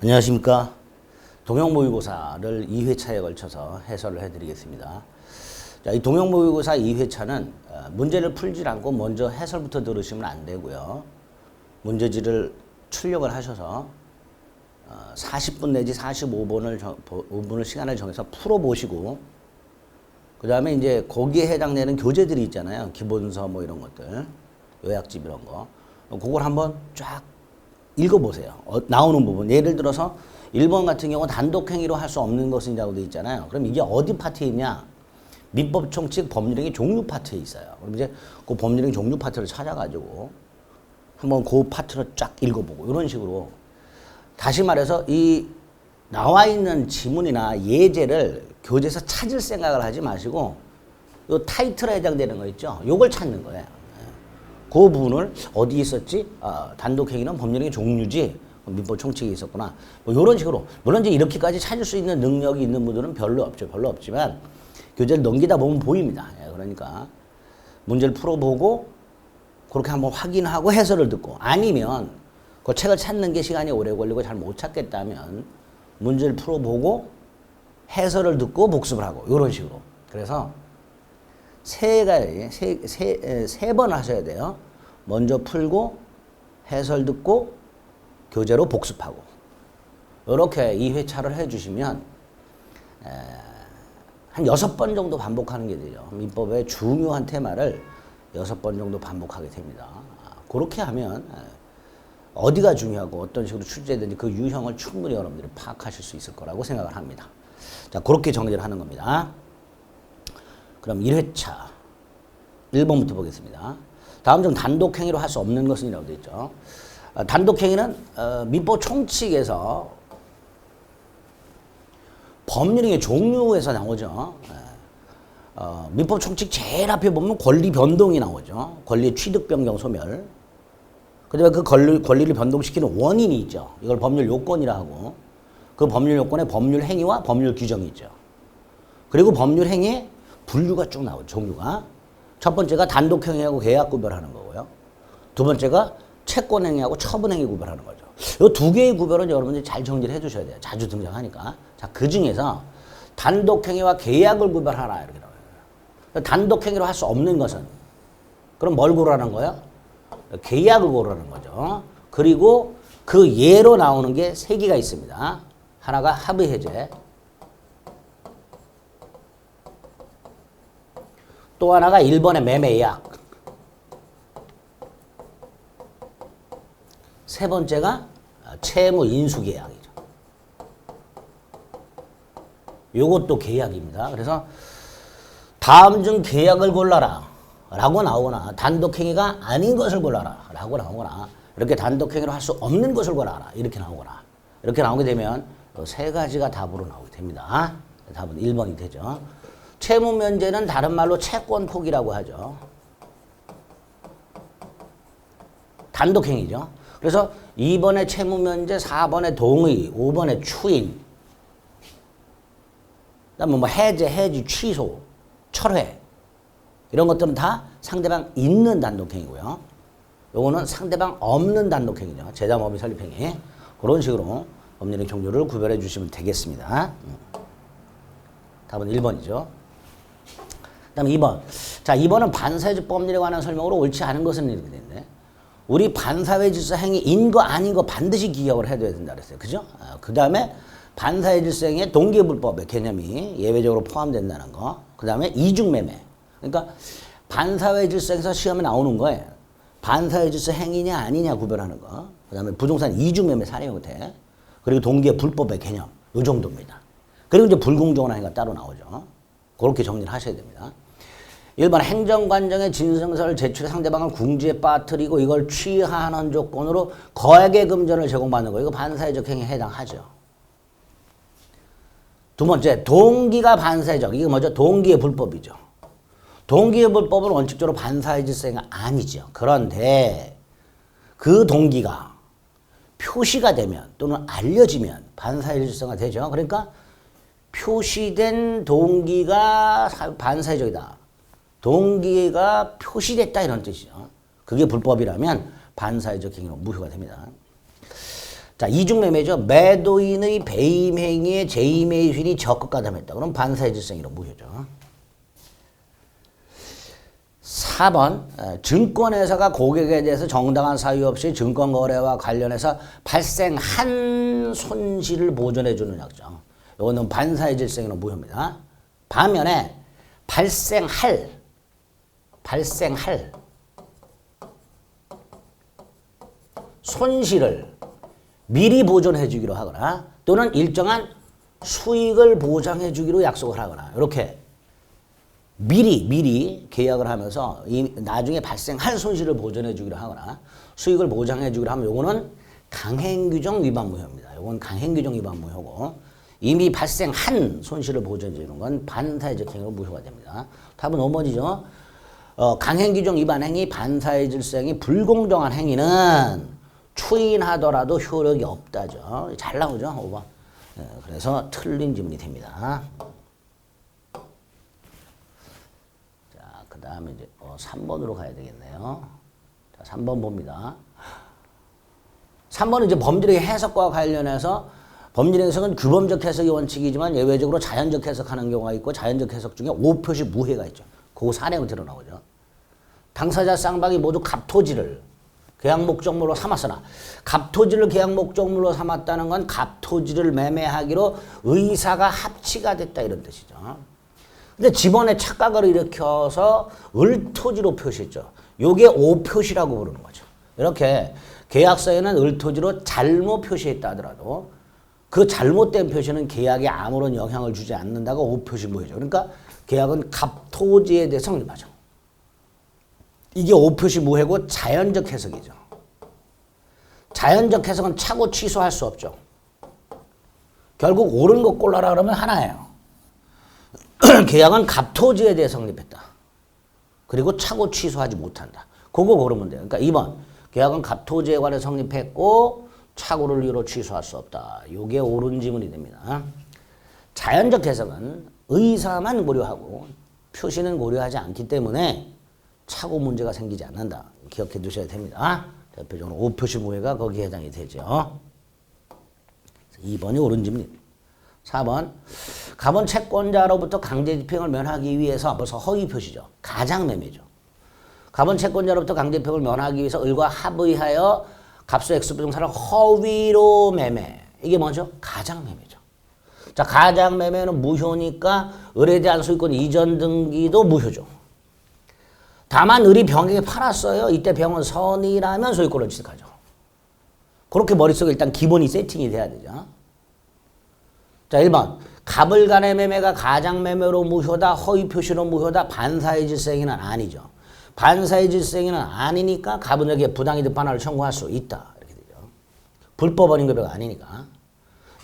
안녕하십니까. 동형모의고사를 2회차에 걸쳐서 해설을 해드리겠습니다. 자, 이 동형모의고사 2회차는 문제를 풀지 않고 먼저 해설부터 들으시면 안 되고요. 문제지를 출력을 하셔서 40분 내지 45분을 시간을 정해서 풀어보시고 그 다음에 이제 거기에 해당되는 교재들이 있잖아요. 기본서 뭐 이런 것들, 요약집 이런 거. 그걸 한번 쫙 읽어보세요. 나오는 부분. 예를 들어서 1번 같은 경우 단독행위로 할 수 없는 것이라고 되어 있잖아요. 그럼 이게 어디 파트에 있냐? 민법 총칙 법률행위 종류 파트에 있어요. 그럼 이제 그 법률행위 종류 파트를 찾아가지고 한번 그 파트를 쫙 읽어보고 이런 식으로 다시 말해서 이 나와 있는 지문이나 예제를 교재에서 찾을 생각을 하지 마시고 요 타이틀에 해당되는 거 있죠? 요걸 찾는 거예요. 그 부분을 어디 있었지? 단독행위는 법률행위 종류지. 민법 총칙이 있었구나. 뭐 이런 식으로. 물론 이제 이렇게까지 찾을 수 있는 능력이 있는 분들은 별로 없죠. 별로 없지만 교재를 넘기다 보면 보입니다. 그러니까 문제를 풀어보고 그렇게 한번 확인하고 해설을 듣고 아니면 그 책을 찾는 게 시간이 오래 걸리고 잘 못 찾겠다면 문제를 풀어보고 해설을 듣고 복습을 하고 이런 식으로. 그래서 세 번 하셔야 돼요. 먼저 풀고 해설 듣고 교재로 복습하고 이렇게 2회차를 해주시면 한 6번 정도 반복하는 게 되죠. 민법의 중요한 테마를 6번 정도 반복하게 됩니다. 그렇게 하면 어디가 중요하고 어떤 식으로 출제되는지 그 유형을 충분히 여러분들이 파악하실 수 있을 거라고 생각을 합니다. 자, 그렇게 정리를 하는 겁니다. 그럼 1회차 1번부터 보겠습니다. 다음 중 단독행위로 할 수 없는 것은이라고 되어 있죠. 단독행위는 민법 총칙에서 법률행위 종류에서 나오죠. 민법 총칙 제일 앞에 보면 권리 변동이 나오죠. 권리 취득, 변경, 소멸. 그 다음에 그 권리를 변동시키는 원인이 있죠. 이걸 법률 요건이라 하고 그 법률 요건에 법률 행위와 법률 규정이 있죠. 그리고 법률 행위에 분류가 쭉 나오죠. 종류가. 첫 번째가 단독행위하고 계약 구별하는 거고요. 두 번째가 채권행위하고 처분행위 구별하는 거죠. 이 두 개의 구별은 여러분들이 잘 정리를 해 주셔야 돼요. 자주 등장하니까. 자, 그 중에서 단독행위와 계약을 구별하라 이렇게 나와요. 단독행위로 할 수 없는 것은 그럼 뭘 고르라는 거예요? 계약을 고르라는 거죠. 그리고 그 예로 나오는 게 세 개가 있습니다. 하나가 합의해제, 또 하나가 1번의 매매예약, 세 번째가 채무 인수계약이죠. 요것도 계약입니다. 그래서 다음 중 계약을 골라라 라고 나오거나 단독행위가 아닌 것을 골라라 라고 나오거나 이렇게 단독행위로 할 수 없는 것을 골라라 이렇게 나오거나 이렇게 나오게 되면 세 가지가 답으로 나오게 됩니다. 답은 1번이 되죠. 채무 면제는 다른 말로 채권 포기라고 하죠. 단독행위죠. 그래서 2번에 채무 면제, 4번에 동의, 5번에 추인, 그다음에 뭐 해제, 해지, 취소, 철회 이런 것들은 다 상대방 있는 단독행위고요. 요거는 상대방 없는 단독행위죠. 제자범위 설립행위. 그런 식으로 법률의 종류를 구별해 주시면 되겠습니다. 답은 1번이죠. 그 다음에 2번. 자, 2번은 반사회적 법률에 관한 설명으로 옳지 않은 것은 이렇게 되는데 우리 반사회 질서 행위인 거 아닌 거 반드시 기억을 해둬야 된다 그랬어요. 그죠? 그 다음에 반사회 질서 행위의 동기불법의 개념이 예외적으로 포함된다는 거. 그 다음에 이중매매. 그러니까 반사회 질서에서 시험에 나오는 거예요. 반사회 질서 행위냐 아니냐 구별하는 거. 그 다음에 부동산 이중매매 사례 형태. 그리고 동기의 불법의 개념. 요 정도입니다. 그리고 이제 불공정한 행위가 따로 나오죠. 그렇게 정리를 하셔야 됩니다. 1번 행정관정의 진술서를 제출해 상대방을 궁지에 빠뜨리고 이걸 취하하는 조건으로 거액의 금전을 제공받는 거. 이거 반사회적 행위에 해당하죠. 두 번째, 동기가 반사회적. 이게 뭐죠? 동기의 불법이죠. 동기의 불법은 원칙적으로 반사회 질서가 아니죠. 그런데 그 동기가 표시가 되면 또는 알려지면 반사회 질서가 되죠. 그러니까 표시된 동기가 반사회적이다. 동기가 표시됐다 이런 뜻이죠. 그게 불법이라면 반사회적 행위로 무효가 됩니다. 자, 이중매매죠. 매도인의 배임 행위에 재임의 수인이 적극 가담했다. 그럼 반사의 질성이로 무효죠. 4번 증권회사가 고객에 대해서 정당한 사유 없이 증권거래와 관련해서 발생한 손실을 보전해주는 약정. 이거는 반사의 질성이로 무효입니다. 반면에 발생할 손실을 미리 보존해 주기로 하거나 또는 일정한 수익을 보장해 주기로 약속을 하거나 이렇게 미리 계약을 하면서 나중에 발생할 손실을 보전해 주기로 하거나 수익을 보장해 주기로 하면 요거는 강행규정 위반 무효입니다. 요건 강행규정 위반 무효고 이미 발생한 손실을 보전해 주는 건 반사의 질성으로 무효가 됩니다. 답은 5번이죠. 강행규정 위반 행위, 반사의 질성이 불공정한 행위는 추인하더라도 효력이 없다죠. 잘 나오죠, 5번. 그래서 틀린 질문이 됩니다. 자, 그 다음에 이제 3번으로 가야 되겠네요. 자, 3번 봅니다. 3번은 이제 범죄력의 해석과 관련해서 범죄력 해석은 규범적 해석이 원칙이지만 예외적으로 자연적 해석하는 경우가 있고 자연적 해석 중에 5표시 무해가 있죠. 그 사례가 드러나오죠. 당사자 쌍방이 모두 갑토지를 계약 목적물로 삼았으나 갑토지를 계약 목적물로 삼았다는 건 갑토지를 매매하기로 의사가 합치가 됐다 이런 뜻이죠. 근데 집원에 착각을 일으켜서 을토지로 표시했죠. 요게 오표시라고 부르는 거죠. 이렇게 계약서에는 을토지로 잘못 표시했다 하더라도 그 잘못된 표시는 계약에 아무런 영향을 주지 않는다가 오표시 무효죠. 그러니까 계약은 갑토지에 대해 성립하죠. 이게 오표시 무효고 자연적 해석이죠. 자연적 해석은 차고 취소할 수 없죠. 결국 옳은 것 골라라 그러면 하나예요. 계약은 갑토지에 대해 성립했다. 그리고 차고 취소하지 못한다. 그거 고르면 돼요. 그러니까 2번 계약은 갑토지에 관해 성립했고 착오를 이유로 취소할 수 없다. 이게 옳은 지문이 됩니다. 자연적 해석은 의사만 고려하고 표시는 고려하지 않기 때문에 착오 문제가 생기지 않는다. 기억해 두셔야 됩니다. 대표적으로 오표시 무효가 거기에 해당이 되죠. 2번이 옳은 질문입니다. 4번 가본 채권자로부터 강제 집행을 면하기 위해서 벌써 허위 표시죠. 가장매매죠. 가본 채권자로부터 강제 집행을 면하기 위해서 을과 합의하여 값수 X 부동산을 허위로 매매. 이게 뭐죠? 가장매매죠. 자, 가장매매는 무효니까 을에 대한 소유권 이전 등기도 무효죠. 다만 을이 병에게 팔았어요. 이때 병은 선이라면 소유권을 취득하죠. 그렇게 머릿속에 일단 기본이 세팅이 돼야 되죠. 자, 1번 갑을 간의 매매가 가장매매로 무효다. 허위 표시로 무효다. 반사의 질서행위는 아니죠. 반사의 질서행위는 아니니까 갑은 여기에 부당이득 반환을 청구할 수 있다. 이렇게 되죠. 불법 원인급여가 아니니까.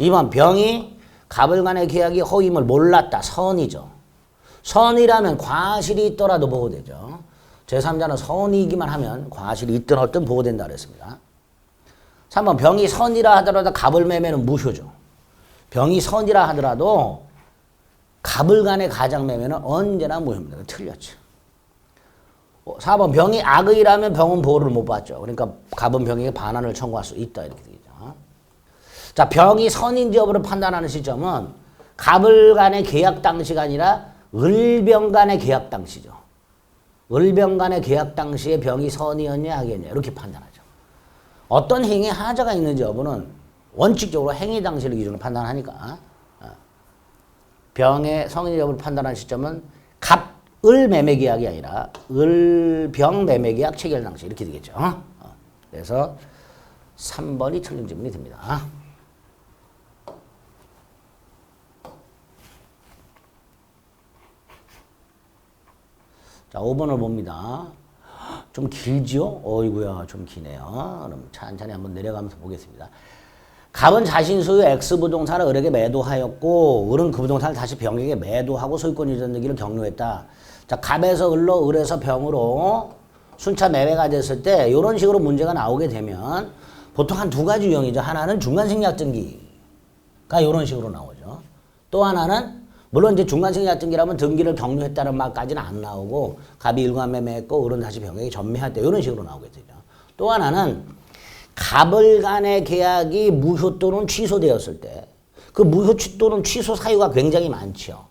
2번 병이 갑을 간의 계약이 허위임을 몰랐다. 선이죠. 선이라면 과실이 있더라도 보호되죠. 제3자는 선이기만 하면 과실이 있든 없든 보호된다 그랬습니다. 3번 병이 선이라 하더라도 갑을 매매는 무효죠. 병이 선이라 하더라도 갑을 간의 가장매매는 언제나 무효입니다. 틀렸죠. 4번 병이 악의라면 병은 보호를 못 받죠. 그러니까 갑은 병에게 반환을 청구할 수 있다 이렇게 되죠. 자, 병이 선인지 여부를 판단하는 시점은 갑을 간의 계약 당시가 아니라 을병 간의 계약 당시죠. 을병 간의 계약 당시에 병이 선이었냐 악이었냐 이렇게 판단하죠. 어떤 행위에 하자가 있는지 여부는 원칙적으로 행위 당시를 기준으로 판단하니까 병의 성인 여부를 판단하는 시점은 갑을 매매 계약이 아니라 을병 매매 계약 체결 당시 이렇게 되겠죠. 그래서 3번이 틀린 질문이 됩니다. 자, 5번을 봅니다. 좀 길지요? 어이구야, 좀 기네요. 그럼 천천히 한번 내려가면서 보겠습니다. 갑은 자신 소유 X 부동산을 을에게 매도하였고 을은 그 부동산을 다시 병에게 매도하고 소유권 이전 등기를 격려했다. 자, 갑에서 을로 을에서 병으로 순차 매매가 됐을 때 이런 식으로 문제가 나오게 되면 보통 한 두 가지 유형이죠. 하나는 중간생략 등기가 이런 식으로 나오죠. 또 하나는 물론 이제 중간생략 등기라면 등기를 격려했다는 말까지는 안 나오고 갑이 일관 매매했고 을은 다시 병에게 전매했다 이런 식으로 나오게 되죠. 또 하나는 갑을 간의 계약이 무효 또는 취소되었을 때 그 무효 또는 취소 사유가 굉장히 많죠.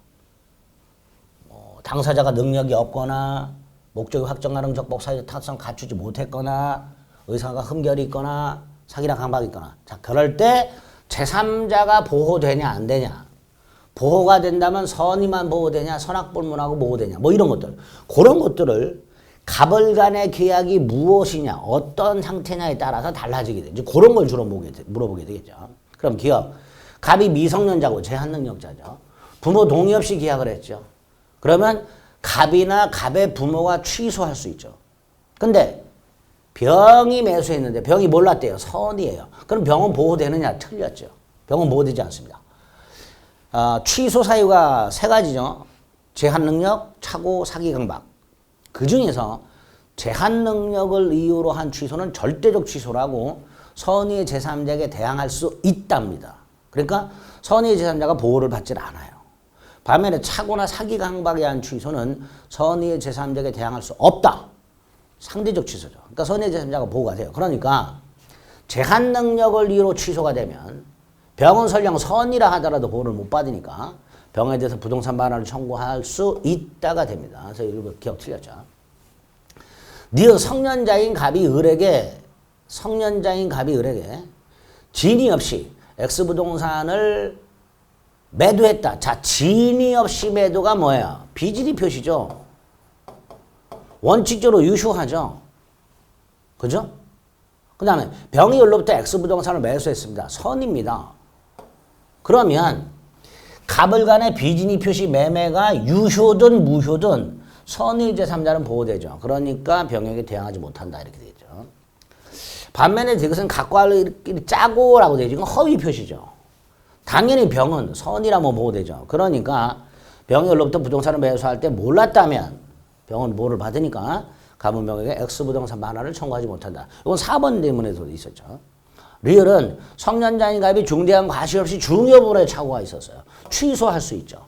당사자가 능력이 없거나 목적이 확정 가능 적법 사유적 타당성 갖추지 못했거나 의사가 흠결이 있거나 사기나 강박이 있거나 자 그럴 때 제3자가 보호되냐 안 되냐 보호가 된다면 선의만 보호되냐 선악불문하고 보호되냐 뭐 이런 것들 그런 것들을 갑을 간의 계약이 무엇이냐 어떤 상태냐에 따라서 달라지게 되죠. 그런 걸 주로 물어보게 되겠죠. 그럼 기억 갑이 미성년자고 제한능력자죠. 부모 동의 없이 계약을 했죠. 그러면 갑이나 갑의 부모가 취소할 수 있죠. 근데 병이 매수했는데 병이 몰랐대요. 선이에요. 그럼 병은 보호되느냐? 틀렸죠. 병은 보호되지 않습니다. 취소 사유가 세 가지죠. 제한능력, 착오, 사기, 강박. 그 중에서 제한능력을 이유로 한 취소는 절대적 취소라고 선의의 제3자에게 대항할 수 있답니다. 그러니까 선의의 제3자가 보호를 받지 않아요. 반면에 착오나 사기, 강박에 한 취소는 선의의 제3자에게 대항할 수 없다. 상대적 취소죠. 그러니까 선의의 제3자가 보호가 돼요. 그러니까 제한능력을 이유로 취소가 되면 병은 설령 선이라 하더라도 보호를 못 받으니까 병에 대해서 부동산 반환을 청구할 수 있다가 됩니다. 그래서 이거 기억 틀렸죠. 니은 성년자인 갑이 을에게 진위 없이 X부동산을 매도했다. 자, 진위 없이 매도가 뭐예요? 비진위 표시죠. 원칙적으로 유효하죠. 그죠? 그 다음에 병이 을로부터 X부동산을 매수했습니다. 선입니다. 그러면 갑을 간의 비진위 표시 매매가 유효든 무효든 선의 제3자는 보호되죠. 그러니까 병에게 대항하지 못한다. 이렇게 되죠. 반면에 이것은 갑과 을끼리 짜고라고 되죠. 이건 허위 표시죠. 당연히 병은 선이라면 보호되죠. 그러니까 병이 을로부터 부동산을 매수할 때 몰랐다면 병은 보호를 받으니까 갑은 병에게 X부동산 반환을 청구하지 못한다. 이건 4번 대문에서도 있었죠. 리을은 성년자인 갑이 중대한 과실 없이 중요부분에 착오가 있었어요. 취소할 수 있죠.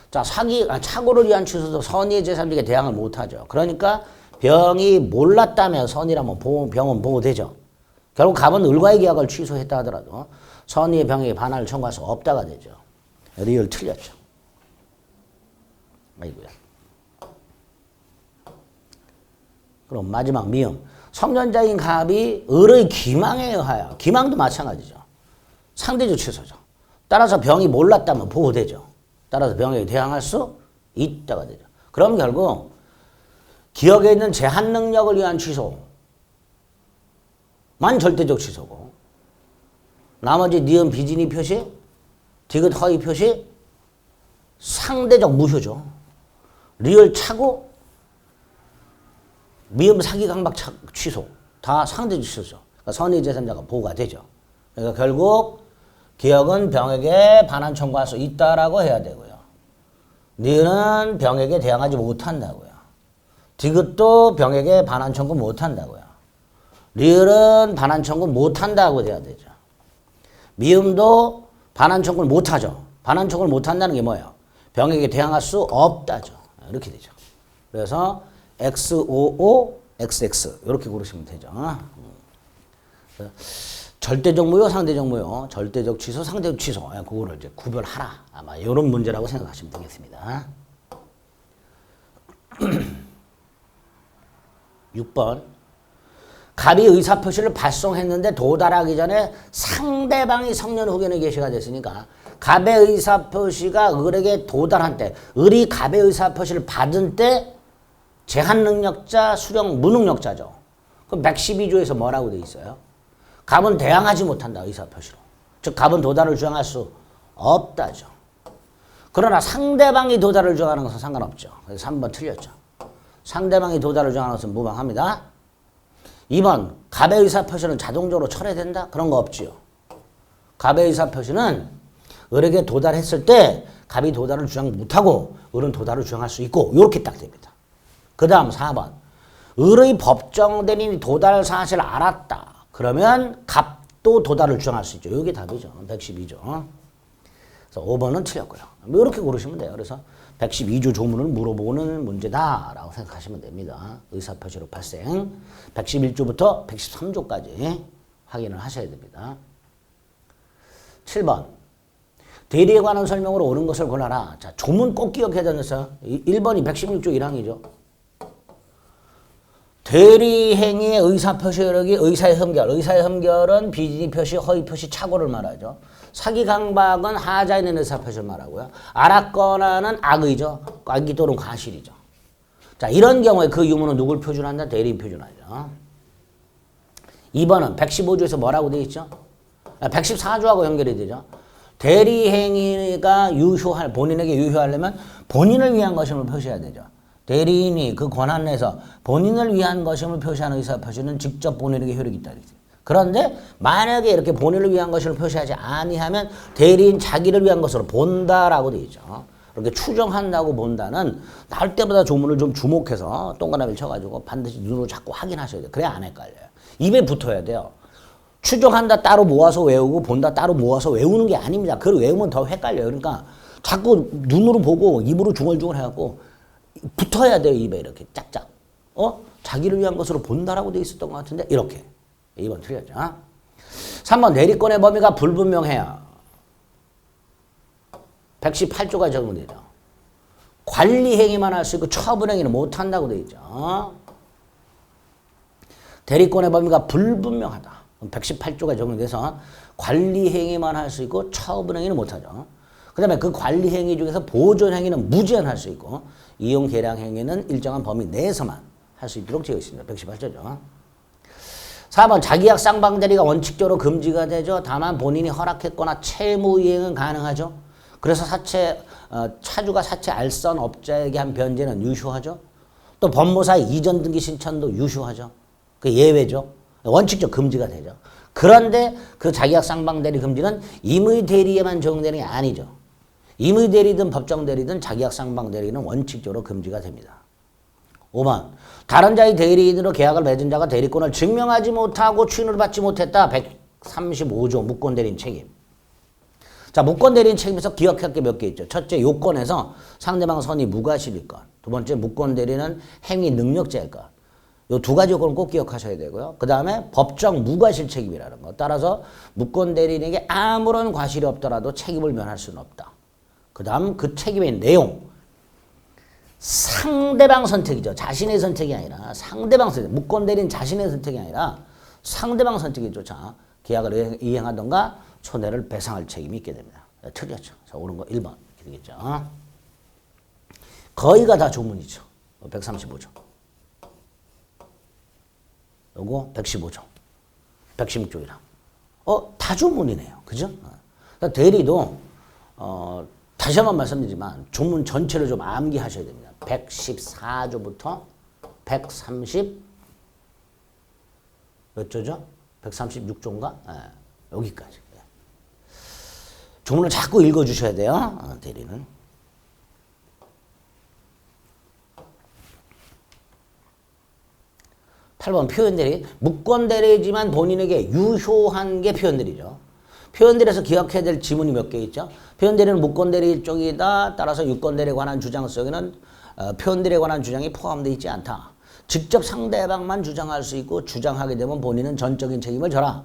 자, 착오를 위한 취소도 선의의 제3자에게 대항을 못하죠. 그러니까 병이 몰랐다면 선이라면 병은 보호되죠. 결국 갑은 을과의 계약을 취소했다 하더라도 선의의 병에게 반환을 청구할 수 없다가 되죠. 리을 틀렸죠. 아이고야. 그럼 마지막 미음. 성년자인 갑이 을의 기망에 의하여 기망도 마찬가지죠. 상대적 취소죠. 따라서 병이 몰랐다면 보호되죠. 따라서 병에게 대항할 수 있다가 되죠. 그럼 결국 기억에 있는 제한능력을 위한 취소만 절대적 취소고 나머지 니은 비진위 표시, 디귿 허위 표시 상대적 무효죠. 리을 차고 미음 사기 강박 취소 다 상대적 취소죠. 그러니까 선의 제3자가 보호가 되죠. 그러니까 결국 기억은 병에게 반환 청구할 수 있다라고 해야 되고요. 니은 병에게 대항하지 못한다고요. 디귿도 병에게 반환 청구 못한다고요. 리을은 반환 청구 못한다고 돼야 되죠. 미음도 반환 청구를 못하죠. 반환 청구를 못한다는 게 뭐예요? 병에게 대항할 수 없다죠. 이렇게 되죠. 그래서 XOO, XX 이렇게 고르시면 되죠. 절대적 무효, 상대적 무효, 절대적 취소, 상대적 취소 그거를 이제 구별하라. 아마 이런 문제라고 생각하시면 되겠습니다. 6번 갑이 의사표시를 발송했는데 도달하기 전에 상대방이 성년 후견의 개시가 됐으니까 갑의 의사표시가 을에게 도달한 때 을이 갑의 의사표시를 받은 때 제한능력자, 수령 무능력자죠. 그럼 112조에서 뭐라고 돼 있어요? 갑은 대항하지 못한다. 의사표시로. 즉 갑은 도달을 주장할 수 없다죠. 그러나 상대방이 도달을 주장하는 것은 상관없죠. 그래서 3번 틀렸죠. 상대방이 도달을 주장하는 것은 무방합니다. 2번 갑의 의사표시는 자동적으로 철회된다? 그런 거 없지요. 갑의 의사표시는 을에게 도달했을 때 갑이 도달을 주장 못하고 을은 도달을 주장할 수 있고 이렇게 딱 됩니다. 그 다음 4번 을의 법정 대리인이 도달 사실을 알았다. 그러면 갑도 도달을 주장할 수 있죠. 이게 답이죠. 112조. 그래서 5번은 틀렸고요. 이렇게 고르시면 돼요. 그래서 112조 조문을 물어보는 문제다라고 생각하시면 됩니다. 의사표시로 발생 111조부터 113조까지 확인을 하셔야 됩니다. 7번. 대리에 관한 설명으로 옳은 것을 골라라. 자, 조문 꼭 기억해야 되겠어요. 1번이 116조 1항이죠. 대리 행위의 의사표시 여력이 의사의 흠결. 의사의 흠결은 비진의 표시, 허위 표시, 착오를 말하죠. 사기 강박은 하자에 있는 의사표시를 말하고요. 알았거나는 악의죠. 악의 또는 과실이죠. 자, 이런 경우에 그 유무는 누굴 표준한다? 대리인 표준하죠. 2번은 115조에서 뭐라고 되어 있죠? 114조하고 연결이 되죠. 대리 행위가 유효할, 본인에게 유효하려면 본인을 위한 것임을 표시해야 되죠. 대리인이 그 권한 내에서 본인을 위한 것임을 표시하는 의사표시는 직접 본인에게 효력이 있다. 그런데 만약에 이렇게 본인을 위한 것임을 표시하지 아니하면 대리인 자기를 위한 것으로 본다라고 되어 있죠. 이렇게 추정한다고 본다는 나올 때보다 조문을 좀 주목해서 동그라미를 쳐가지고 반드시 눈으로 자꾸 확인하셔야 돼요. 그래야 안 헷갈려요. 입에 붙어야 돼요. 추정한다 따로 모아서 외우고 본다 따로 모아서 외우는 게 아닙니다. 그걸 외우면 더 헷갈려요. 그러니까 자꾸 눈으로 보고 입으로 중얼중얼 해갖고 붙어야 돼요. 입에 이렇게 짝짝. 자기를 위한 것으로 본다라고 돼 있었던 것 같은데 이렇게. 2번 틀렸죠. 3번 내리권의 범위가 불분명해요. 118조가 적용되죠. 관리 행위만 할 수 있고 처분 행위는 못한다고 돼 있죠. 대리권의 범위가 불분명하다. 118조가 적용돼서 관리 행위만 할 수 있고 처분 행위는 못하죠. 그 다음에 그 관리 행위 중에서 보존 행위는 무제한할 수 있고 이용 계량 행위는 일정한 범위 내에서만 할 수 있도록 되어 있습니다. 118조죠. 4번 자기약 쌍방 대리가 원칙적으로 금지가 되죠. 다만 본인이 허락했거나 채무 이행은 가능하죠. 그래서 차주가 사채 알선 업자에게 한 변제는 유효하죠. 또 법무사의 이전 등기 신청도 유효하죠. 그 예외죠. 원칙적 금지가 되죠. 그런데 그 자기약 쌍방 대리 금지는 임의 대리에만 적용되는 게 아니죠. 임의 대리든 법정 대리든 자기약 쌍방 대리는 원칙적으로 금지가 됩니다. 5번 다른 자의 대리인으로 계약을 맺은 자가 대리권을 증명하지 못하고 추인을 받지 못했다. 135조 무권 대리인 책임. 자, 무권 대리인 책임에서 기억할 게 몇 개 있죠. 첫째, 요건에서 상대방 선의 무과실일 것. 두 번째, 무권 대리는 행위 능력자일 것. 요 두 가지 요건을 꼭 기억하셔야 되고요. 그 다음에 법정 무과실 책임이라는 것. 따라서 무권 대리인에게 아무런 과실이 없더라도 책임을 면할 수는 없다. 그 다음 그 책임의 내용. 상대방 선택이죠. 자신의 선택이 아니라 상대방 선택. 무권 대리인 자신의 선택이 아니라 상대방 선택에 쫓아 계약을 이행하던가 손해를 배상할 책임이 있게 됩니다. 틀렸죠. 자, 옳은 거 1번 이렇게 되겠죠. 거의가 다 조문이죠. 135조. 요거 115조. 116조이랑. 다 조문이네요. 그죠? 그러니까 대리도 다시 한번 말씀드리지만 조문 전체를 좀 암기하셔야 됩니다. 114조부터 130 몇 조죠? 136조인가? 여기까지. 조문을 자꾸 읽어주셔야 돼요. 대리는. 8번 표현대리. 무권대리지만 본인에게 유효한 게 표현대리죠. 표현대리에서 기억해야 될 지문이 몇 개 있죠. 표현대리는 무권대리 쪽이다. 따라서 유권대리에 관한 주장 속에는 표현대리에 관한 주장이 포함되어 있지 않다. 직접 상대방만 주장할 수 있고 주장하게 되면 본인은 전적인 책임을 져라.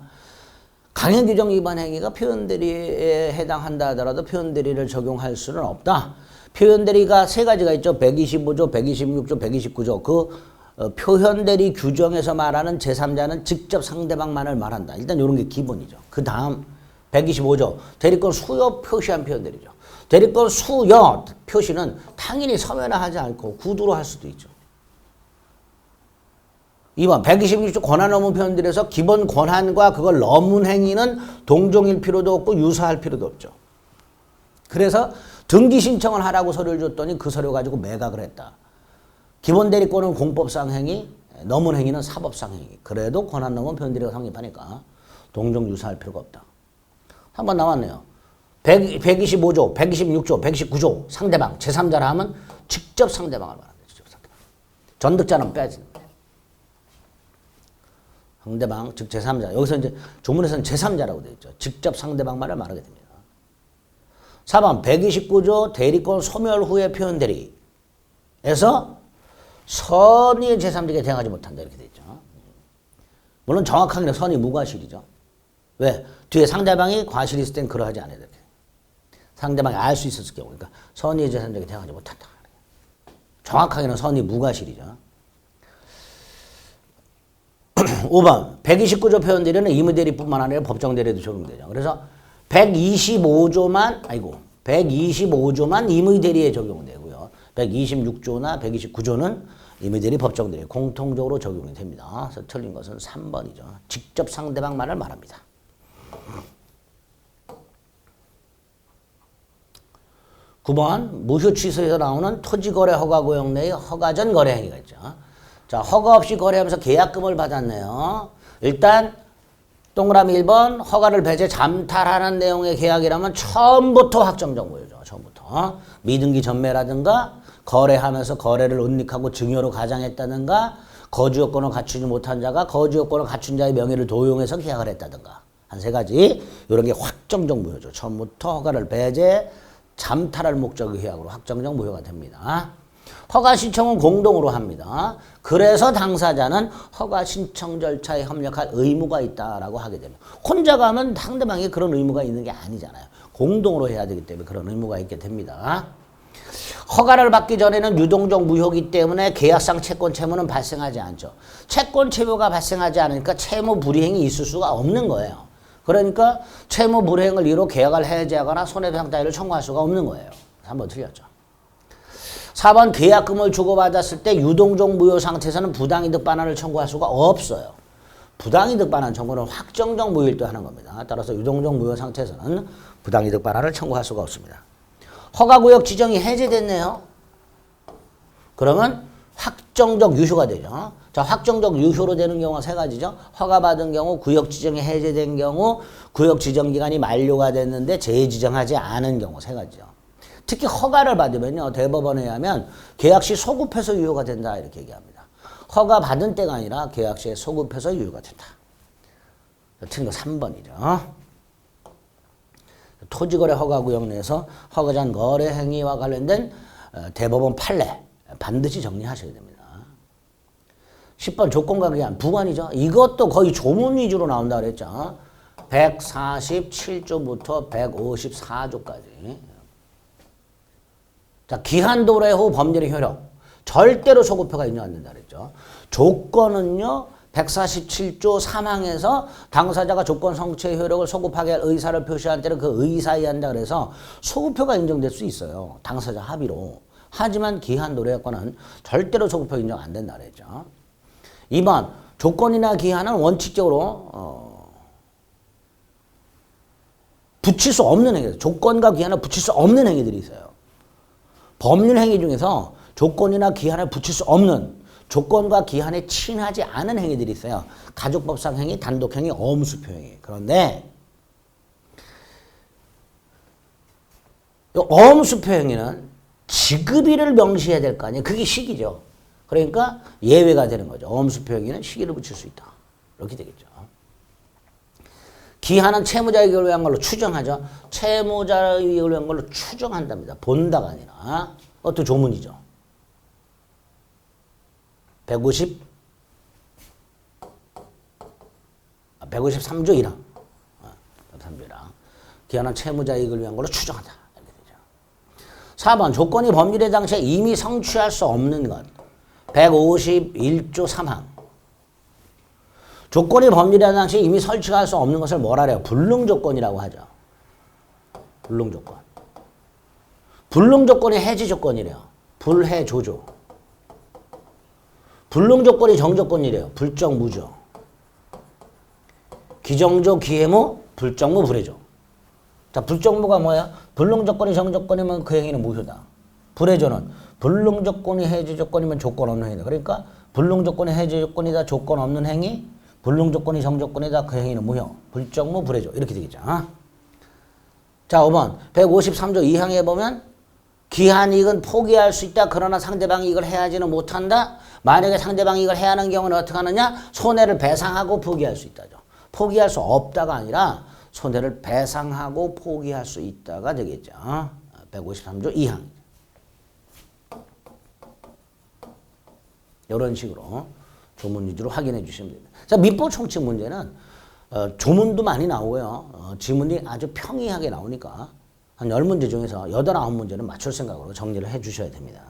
강행규정 위반 행위가 표현대리에 해당한다 하더라도 표현대리를 적용할 수는 없다. 표현대리가 세 가지가 있죠. 125조, 126조, 129조. 그 표현대리 규정에서 말하는 제3자는 직접 상대방만을 말한다. 일단 이런 게 기본이죠. 그 다음 125조 대리권 수여 표시한 표현대리죠. 대리권 수여 표시는 당연히 서면화하지 않고 구두로 할 수도 있죠. 2번 126조 권한 넘은 표현들에서 기본 권한과 그걸 넘은 행위는 동종일 필요도 없고 유사할 필요도 없죠. 그래서 등기 신청을 하라고 서류를 줬더니 그 서류 가지고 매각을 했다. 기본 대리권은 공법상 행위, 넘은 행위는 사법상 행위. 그래도 권한 넘은 표현들이 성립하니까 동종 유사할 필요가 없다. 한번 나왔네요. 125조, 126조, 129조 상대방, 제3자라 하면 직접 상대방을 말합니다. 직접 상대방. 전득자는 빼야지. 상대방, 즉 제3자. 여기서 이제 조문에서는 제3자라고 되어 있죠. 직접 상대방만을 말하게 됩니다. 4번 129조 대리권 소멸 후의 표현 대리에서 선의의 제3자에게 대응하지 못한다 이렇게 되어 있죠. 물론 정확하게는 선의 무과실이죠. 왜? 뒤에 상대방이 과실이 있을 땐 그러하지 않아야 돼. 상대방이 알 수 있었을 경우. 그러니까 선의의 재산적이 대항하지 못한다. 정확하게는 선의 무과실이죠. 5번 129조 표현대리는 의무대리뿐만 아니라 법정대리에도 적용되죠. 그래서 125조만 의무대리에 적용되고요. 126조나 129조는 의무대리 법정대리 공통적으로 적용이 됩니다. 그래서 틀린 것은 3번이죠. 직접 상대방 말을 말합니다. 9번 무효 취소에서 나오는 토지거래 허가구역 내의 허가전 거래 행위가 있죠. 자, 허가 없이 거래하면서 계약금을 받았네요. 일단 동그라미 1번 허가를 배제 잠탈하는 내용의 계약이라면 처음부터 확정정보죠. 처음부터 미등기 전매라든가 거래하면서 거래를 은닉하고 증여로 가장했다든가 거주요건을 갖추지 못한 자가 거주요건을 갖춘 자의 명의를 도용해서 계약을 했다든가 한 세 가지 이런 게 확정적 무효죠. 처음부터 허가를 배제 잠탈할 목적의 계약으로 확정적 무효가 됩니다. 허가 신청은 공동으로 합니다. 그래서 당사자는 허가 신청 절차에 협력할 의무가 있다라고 하게 됩니다. 혼자 가면 상대방이 그런 의무가 있는 게 아니잖아요. 공동으로 해야 되기 때문에 그런 의무가 있게 됩니다. 허가를 받기 전에는 유동적 무효이기 때문에 계약상 채권 채무는 발생하지 않죠. 채권 채무가 발생하지 않으니까 채무 불이행이 있을 수가 없는 거예요. 그러니까 채무 불이행을 이유로 계약을 해제하거나 손해배상 따위를 청구할 수가 없는 거예요. 3번 틀렸죠. 4번 계약금을 주고받았을 때 유동적 무효 상태에서는 부당이득 반환을 청구할 수가 없어요. 부당이득 반환 청구는 확정적 무효일 때 하는 겁니다. 따라서 유동적 무효 상태에서는 부당이득 반환을 청구할 수가 없습니다. 허가구역 지정이 해제됐네요. 그러면 확정적 유효가 되죠. 자, 확정적 유효로 되는 경우가 세 가지죠. 허가받은 경우, 구역 지정이 해제된 경우, 구역 지정 기간이 만료가 됐는데 재지정하지 않은 경우 세 가지죠. 특히 허가를 받으면요. 대법원에 의하면 계약 시 소급해서 유효가 된다 이렇게 얘기합니다. 허가 받은 때가 아니라 계약 시에 소급해서 유효가 된다. 틀린 거 3번이죠. 토지거래 허가구역 내에서 허가전 거래 행위와 관련된 대법원 판례 반드시 정리하셔야 됩니다. 10번 조건과 기한 부관이죠. 이것도 거의 조문 위주로 나온다 그랬죠. 147조부터 154조까지. 자, 기한 도래 후 법률의 효력. 절대로 소급표가 인정 안 된다 그랬죠. 조건은요. 147조 3항에서 당사자가 조건 성취의 효력을 소급하게 할 의사를 표시한 때는 그 의사에 한다 그래서 소급표가 인정될 수 있어요. 당사자 합의로. 하지만 기한 도래권은 절대로 소급표 인정 안 된다 그랬죠. 2번 조건이나 기한은 원칙적으로 붙일 수 없는 행위. 조건과 기한을 붙일 수 없는 행위들이 있어요. 법률 행위 중에서 조건이나 기한을 붙일 수 없는 조건과 기한에 친하지 않은 행위들이 있어요. 가족법상 행위, 단독행위, 어음수표 행위. 그런데 어음수표 행위는 지급일을 명시해야 될 거 아니에요. 그게 시기죠. 그러니까 예외가 되는 거죠. 어음수표 행위는 시기를 붙일 수 있다. 이렇게 되겠죠. 기한은 채무자 이익을 위한 걸로 추정하죠. 채무자 이익을 위한 걸로 추정한답니다. 본다가 아니라. 그것도 조문이죠. 153조 1항. 153조 1항. 기한은 채무자 이익을 위한 걸로 추정한다. 이렇게 되죠. 4번 조건이 법률의 당시에 이미 성취할 수 없는 것. 151조 3항. 조건이 법률의 당시에 이미 설치할 수 없는 것을 뭐라 그래요? 불능조건이라고 하죠. 불능조건. 불능조건이 해지조건이래요. 불해조조. 불능조건이 정조건이래요. 불정무조. 기정조, 기해무, 불정무, 불해조. 자, 불정무가 뭐야? 불능조건이 정조건이면 그 행위는 무효다. 불해조는 불능조건이 해지조건이면 조건 없는 행위다. 그러니까 불능조건이 해지조건이다. 조건 없는 행위. 불능조건이 정조건이다. 그 행위는 무효. 불정무, 불해조. 이렇게 되겠죠. 자, 5번 153조 2항에 보면 기한 이익은 포기할 수 있다. 그러나 상대방이 이걸 해야지는 못한다. 만약에 상대방이 이걸 해야 하는 경우는 어떻게 하느냐? 손해를 배상하고 포기할 수 있다죠. 포기할 수 없다가 아니라 손해를 배상하고 포기할 수 있다가 되겠죠. 153조 2항. 이런 식으로 조문 위주로 확인해 주시면 됩니다. 자, 민법 총칙 문제는 조문도 많이 나오고요. 지문이 아주 평이하게 나오니까 한 10문제 중에서 8, 9문제는 맞출 생각으로 정리를 해 주셔야 됩니다.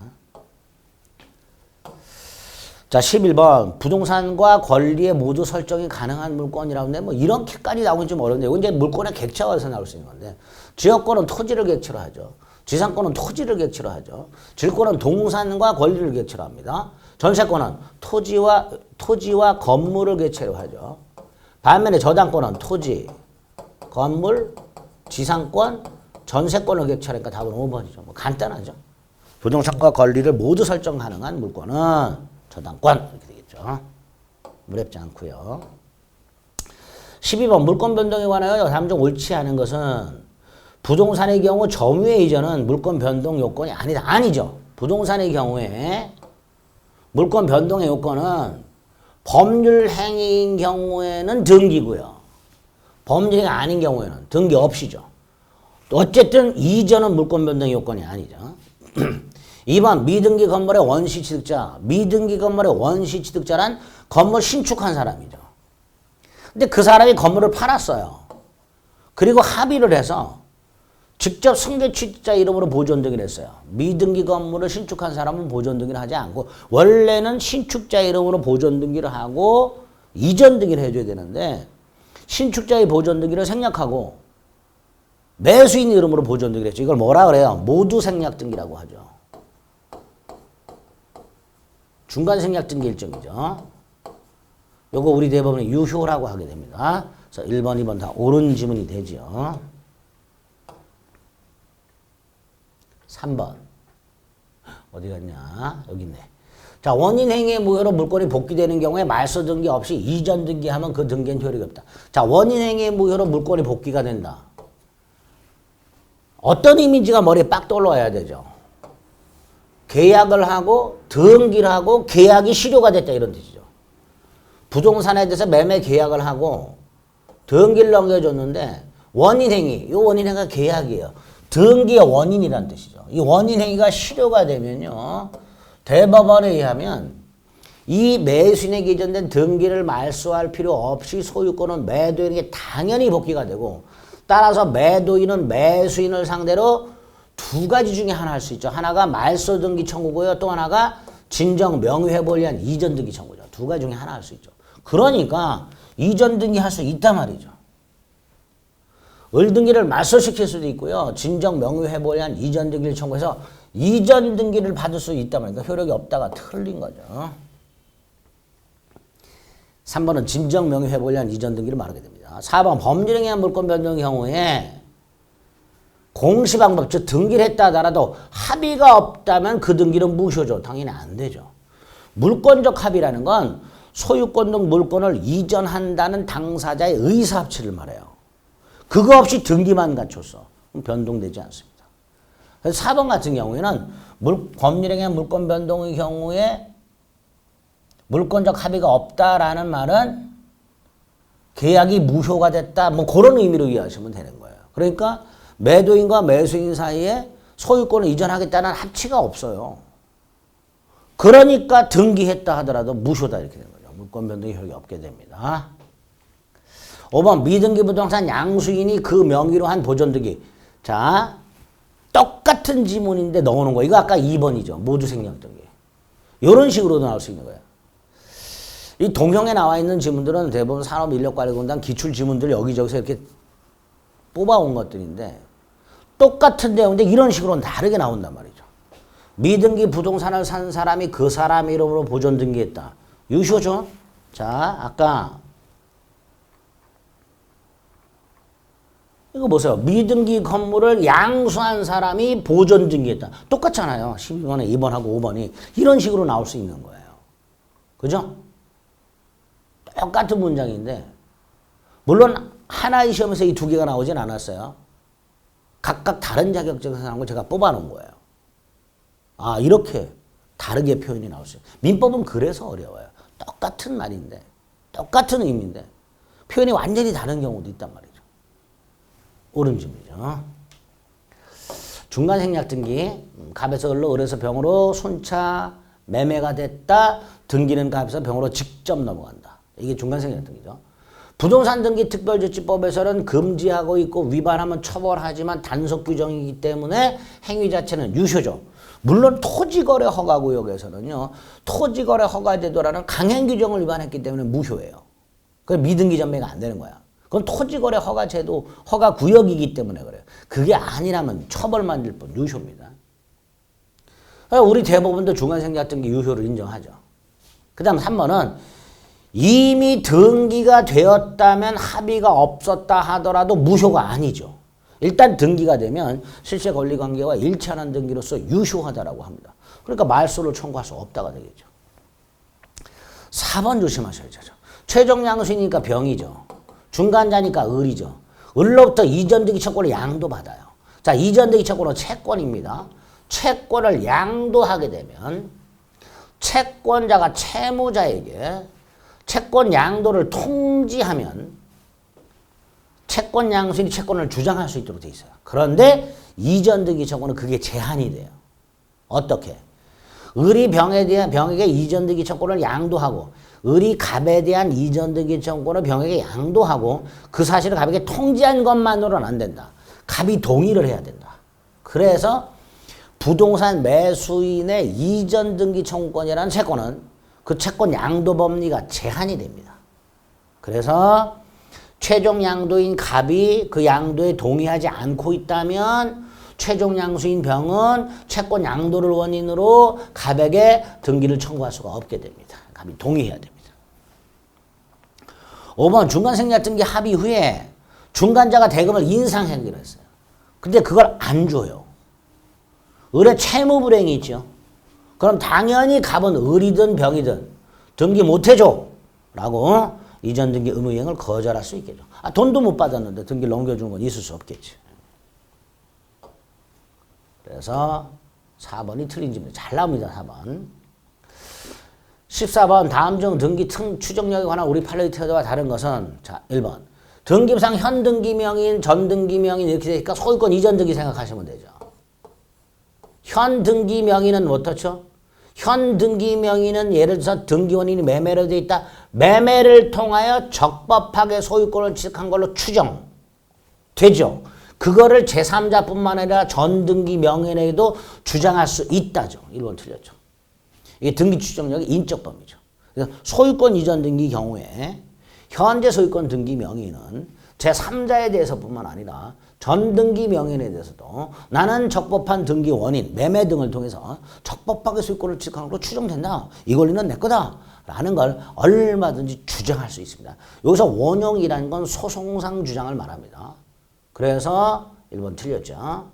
자, 11번. 부동산과 권리의 모두 설정이 가능한 물건이라고 하는데 뭐 이렇게까지 나오긴 좀 어려운데 이건 이제 물건의 객체화에서 나올 수 있는 건데 지역권은 토지를 객체로 하죠. 지상권은 토지를 객체로 하죠. 질권은 동산과 권리를 객체로 합니다. 전세권은 토지와 건물을 객체로 하죠. 반면에 저당권은 토지, 건물, 지상권, 전세권을 객체하니까 답은 5번이죠. 뭐 간단하죠. 부동산과 권리를 모두 설정 가능한 물건은 저당권 이렇게 되겠죠. 어렵지 않고요. 12번 물권 변동에 관하여 다음 중 옳지 않은 것은 부동산의 경우 점유의 이전은 물권 변동 요건이 아니다. 아니죠. 부동산의 경우에 물권 변동의 요건은 법률 행위인 경우에는 등기고요. 법률 행위 아닌 경우에는 등기 없이죠. 어쨌든 이전은 물권 변동 요건이 아니죠. 2번 미등기 건물의 원시 취득자. 미등기 건물의 원시 취득자란 건물 신축한 사람이죠. 근데 그 사람이 건물을 팔았어요. 그리고 합의를 해서 직접 승계 취득자 이름으로 보존등기를 했어요. 미등기 건물을 신축한 사람은 보존등기를 하지 않고 원래는 신축자 이름으로 보존등기를 하고 이전등기를 해줘야 되는데 신축자의 보존등기를 생략하고 매수인 이름으로 보존등기를 했죠. 이걸 뭐라 그래요? 모두 생략등기라고 하죠. 중간 생략등기 일정이죠. 요거 우리 대법원의 유효라고 하게 됩니다. 그래서 1번, 2번 다 옳은 지문이 되죠. 3번. 어디 갔냐? 여기 있네. 자, 원인 행위의 무효로 물건이 복귀되는 경우에 말소 등기 없이 이전 등기하면 그 등기엔 효력이 없다. 자, 원인 행위의 무효로 물건이 복귀가 된다. 어떤 이미지가 머리에 빡 떠올라야 되죠. 계약을 하고 등기를 하고 계약이 실효가 됐다 이런 뜻이죠. 부동산에 대해서 매매 계약을 하고 등기를 넘겨줬는데 원인행위, 이 원인행위가 계약이에요. 등기의 원인이라는 뜻이죠. 이 원인행위가 실효가 되면요. 대법원에 의하면 이 매수인에게 이전된 등기를 말소할 필요 없이 소유권은 매도인에게 당연히 복귀가 되고 따라서 매도인은 매수인을 상대로 두 가지 중에 하나 할 수 있죠. 하나가 말소 등기 청구고요. 또 하나가 진정 명의회복을 위한 이전 등기 청구죠. 두 가지 중에 하나 할 수 있죠. 그러니까 이전 등기 할 수 있단 말이죠. 을 등기를 말소시킬 수도 있고요. 진정 명의회복을 위한 이전 등기를 청구해서 이전 등기를 받을 수 있단 말이니까 효력이 없다가 틀린 거죠. 3번은 진정 명의회복을 위한 이전 등기를 말하게 됩니다. 4번 법률행위에 의한 물권 변동의 경우에 공시방법, 즉 등기를 했다 하더라도 합의가 없다면 그 등기는 무효죠. 당연히 안 되죠. 물권적 합의라는 건 소유권 등 물권을 이전한다는 당사자의 의사합치를 말해요. 그거 없이 등기만 갖췄어. 그럼 변동되지 않습니다. 그래서 4번 같은 경우에는 법률행위의 물권 변동의 경우에 물권적 합의가 없다라는 말은 계약이 무효가 됐다. 뭐 그런 의미로 이해하시면 되는 거예요. 그러니까 매도인과 매수인 사이에 소유권을 이전하겠다는 합치가 없어요. 그러니까 등기했다 하더라도 무효다 이렇게 되는 거죠. 물권 변동이 효력이 없게 됩니다. 5번 미등기 부동산 양수인이 그 명의로 한 보존등기. 자, 똑같은 지문인데 넣어놓은 거. 이거 아까 2번이죠. 모두 생략등기. 이런 식으로도 나올 수 있는 거예요. 이 동형에 나와 있는 지문들은 대부분 산업인력관리공단 기출지문들 여기저기서 이렇게 뽑아온 것들인데 똑같은 내용인데 이런 식으로는 다르게 나온단 말이죠. 미등기 부동산을 산 사람이 그 사람 이름으로 보존등기했다. 유효죠? 자, 아까 이거 보세요. 미등기 건물을 양수한 사람이 보존등기했다. 똑같잖아요. 12번에 2번하고 5번이 이런 식으로 나올 수 있는 거예요. 그죠? 똑같은 문장인데 물론 하나의 시험에서 이 두 개가 나오진 않았어요. 각각 다른 자격증에서 나온 걸 제가 뽑아놓은 거예요. 아, 이렇게 다르게 표현이 나올 수 있어요. 민법은 그래서 어려워요. 똑같은 말인데 똑같은 의미인데 표현이 완전히 다른 경우도 있단 말이죠. 옳은 질문이죠. 중간 생략 등기. 갑에서 을로 을에서 병으로 손차 매매가 됐다. 등기는 갑에서 병으로 직접 넘어간다. 이게 중간 생략 등기죠. 부동산 등기 특별조치법에서는 금지하고 있고 위반하면 처벌하지만 단속 규정이기 때문에 행위 자체는 유효죠. 물론 토지거래 허가구역에서는요. 토지거래 허가제도라는 강행 규정을 위반했기 때문에 무효예요. 그래서 미등기 전매가 안 되는 거야. 그건 토지거래 허가제도 허가구역이기 때문에 그래요. 그게 아니라면 처벌만 일 뿐 유효입니다. 우리 대법원도 중간생략등기 유효를 인정하죠. 그 다음 3번은 이미 등기가 되었다면 합의가 없었다 하더라도 무효가 아니죠. 일단 등기가 되면 실제 권리관계와 일치하는 등기로서 유효하다라고 합니다. 그러니까 말소를 청구할 수 없다가 되겠죠. 4번 조심하셔야죠. 최종 양수이니까 병이죠. 중간자니까 을이죠. 을로부터 이전등기 채권을 양도받아요. 자, 이전등기 채권은 채권입니다. 채권을 양도하게 되면 채권자가 채무자에게 채권 양도를 통지하면 채권 양수인이 채권을 주장할 수 있도록 돼 있어요. 그런데 이전등기 채권은 그게 제한이 돼요. 어떻게? 을이 병에게 이전등기 채권을 양도하고 을이 갑에 대한 이전등기 채권을 병에게 양도하고 그 사실을 갑에게 통지한 것만으로는 안 된다. 갑이 동의를 해야 된다. 그래서 부동산 매수인의 이전등기 청구권이라는 채권은 그 채권 양도 법리가 제한이 됩니다. 그래서 최종 양도인 갑이 그 양도에 동의하지 않고 있다면 최종 양수인 병은 채권 양도를 원인으로 갑에게 등기를 청구할 수가 없게 됩니다. 갑이 동의해야 됩니다. 5번 중간생략등기 합의 후에 중간자가 대금을 인상하기로 했어요. 근데 그걸 안 줘요. 을의 채무 불행이 있죠. 그럼 당연히 갑은 을이든 병이든 등기 못해줘 라고 이전 등기 의무이행을 거절할 수 있겠죠. 돈도 못 받았는데 등기를 넘겨주는 건 있을 수 없겠지. 그래서 4번이 틀린 집니다. 잘 나옵니다. 4번. 14번 다음 중 등기 추정력에 관한 우리 판례의 태도와 다른 것은 자 1번 등기부상 현등기명인 전등기명인 이렇게 되니까 소유권 이전 등기 생각하시면 되죠. 현등기명인은 어떻죠? 현등기명인은 예를 들어서 등기원인이 매매로 되어 있다. 매매를 통하여 적법하게 소유권을 취득한 걸로 추정되죠. 그거를 제3자뿐만 아니라 전등기명인에게도 주장할 수 있다죠. 1번 틀렸죠. 이게 등기 추정력의 인적 범위죠. 그래서 소유권 이전 등기 경우에 현재 소유권 등기 명의는 제3자에 대해서뿐만 아니라 전등기 명인에 대해서도 나는 적법한 등기 원인, 매매 등을 통해서 적법하게 소유권을 취득한 걸로 추정된다. 이 권리는 내 거다. 라는 걸 얼마든지 주장할 수 있습니다. 여기서 원용이라는 건 소송상 주장을 말합니다. 그래서 1번 틀렸죠.